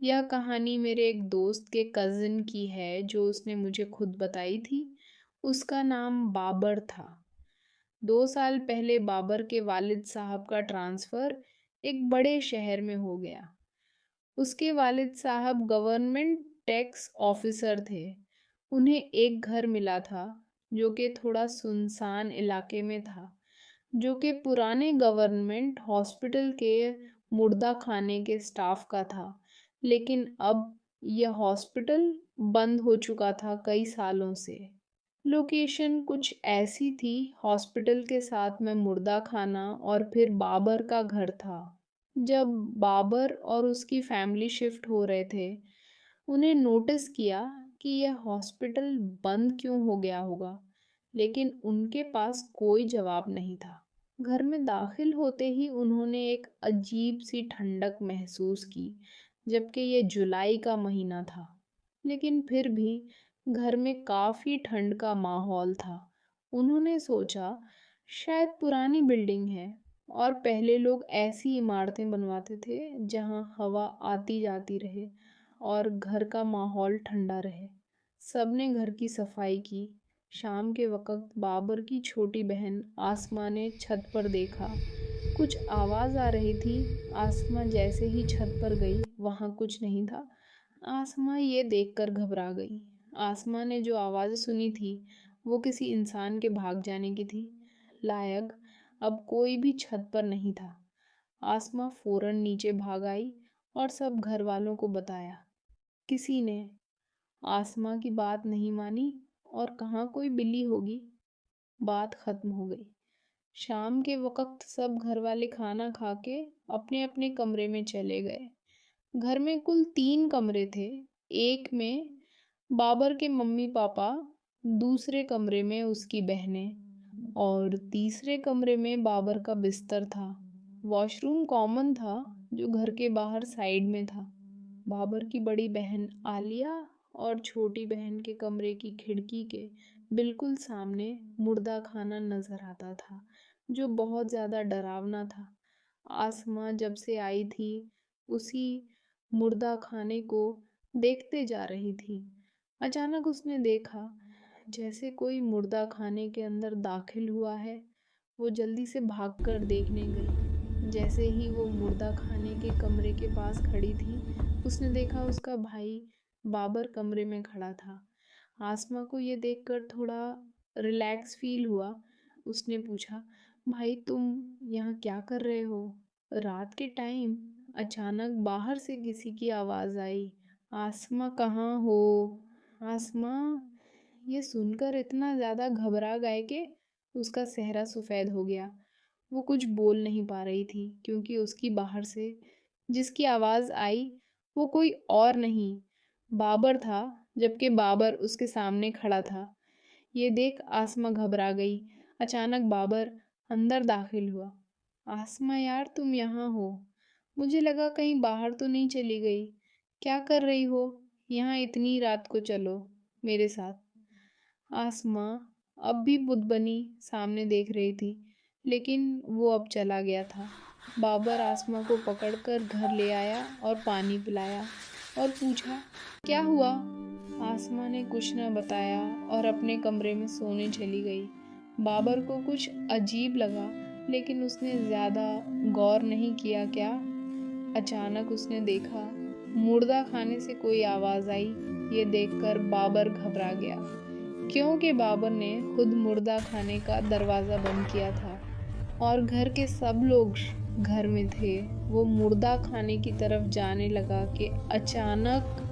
यह कहानी मेरे एक दोस्त के कज़िन की है जो उसने मुझे खुद बताई थी। उसका नाम बाबर था। 2 साल पहले बाबर के वालिद साहब का ट्रांसफ़र एक बड़े शहर में हो गया। उसके वालिद साहब गवर्नमेंट टैक्स ऑफ़िसर थे। उन्हें एक घर मिला था जो कि थोड़ा सुनसान इलाके में था, जो कि पुराने गवर्नमेंट हॉस्पिटल के मुर्दा खाने के स्टाफ का था। लेकिन अब यह हॉस्पिटल बंद हो चुका था कई सालों से। लोकेशन कुछ ऐसी थी, हॉस्पिटल के साथ में मुर्दा खाना और फिर बाबर का घर था। जब बाबर और उसकी फैमिली शिफ्ट हो रहे थे, उन्हें नोटिस किया कि यह हॉस्पिटल बंद क्यों हो गया होगा, लेकिन उनके पास कोई जवाब नहीं था। घर में दाखिल होते ही उन्होंने एक अजीब सी ठंडक महसूस की, जबकि ये जुलाई का महीना था। लेकिन फिर भी घर में काफ़ी ठंड का माहौल था। उन्होंने सोचा, शायद पुरानी बिल्डिंग है और पहले लोग ऐसी इमारतें बनवाते थे जहाँ हवा आती जाती रहे और घर का माहौल ठंडा रहे। सबने घर की सफाई की। शाम के वक़्त बाबर की छोटी बहन आसमां ने छत पर देखा। कुछ आवाज़ आ रही थी। आसमां जैसे ही छत पर गई, वहाँ कुछ नहीं था। आसमां ये देखकर घबरा गई। आसमां ने जो आवाज़ सुनी थी, वो किसी इंसान के भाग जाने की थी। लायक अब कोई भी छत पर नहीं था। आसमां फ़ौरन नीचे भाग आई और सब घर वालों को बताया। किसी ने आसमां की बात नहीं मानी और कहाँ कोई बिल्ली होगी। बात खत्म हो गई। शाम के वक़्त सब घरवाले खाना खा के अपने-अपने कमरे में चले गए। घर में कुल 3 कमरे थे। एक में बाबर के मम्मी-पापा, दूसरे कमरे में उसकी बहनें और तीसरे कमरे में बाबर का बिस्तर था। वॉशरूम कॉमन था जो घर के बाहर साइड में था। बाबर की बड़ी बहन आलिया और छोटी बहन के कमरे की खिड़की के बिल्कुल सामने मुर्दा खाना नजर आता था, जो बहुत ज़्यादा डरावना था। आसमां जब से आई थी, उसी मुर्दा खाने को देखते जा रही थी। अचानक उसने देखा, जैसे कोई मुर्दा खाने के अंदर दाखिल हुआ है। वो जल्दी से भागकर देखने गई। जैसे ही वो मुर्दा खाने के कमरे के पास खड़ी थी, उसने देखा उसका भाई बाबर कमरे में खड़ा था। आसमां को ये देखकर थोड़ा रिलैक्स फील हुआ। उसने पूछा, भाई तुम यहाँ क्या कर रहे हो? रात के टाइम अचानक बाहर से किसी की आवाज़ आई, आसमां कहाँ हो? आसमां ये सुनकर इतना ज़्यादा घबरा गए कि उसका चेहरा सफ़ेद हो गया। वो कुछ बोल नहीं पा रही थी क्योंकि उसकी बाहर से जिसकी आवाज़ आई, वो कोई और नहीं, बाबर था, जबकि बाबर उसके सामने खड़ा था। ये देख आसमां घबरा गई। अचानक बाबर अंदर दाखिल हुआ। आसमां यार, तुम यहाँ हो। मुझे लगा कहीं बाहर तो नहीं चली गई। क्या कर रही हो? यहाँ इतनी रात को चलो मेरे साथ। आसमां अब भी बुद्ध बनी सामने देख रही थी, लेकिन वो अब चला गया था। बाबर आसमां को पकड़कर घर ले आया और पानी पिलाया और पूछा, क्या हुआ? आसमां ने कुछ न बताया और अपने कमरे में सोने चली गई। बाबर को कुछ अजीब लगा, लेकिन उसने ज़्यादा गौर नहीं किया। क्या अचानक उसने देखा, मुर्दा खाने से कोई आवाज़ आई। ये देखकर बाबर घबरा गया, क्योंकि बाबर ने खुद मुर्दा खाने का दरवाज़ा बंद किया था और घर के सब लोग घर में थे। वो मुर्दा खाने की तरफ जाने लगा कि अचानक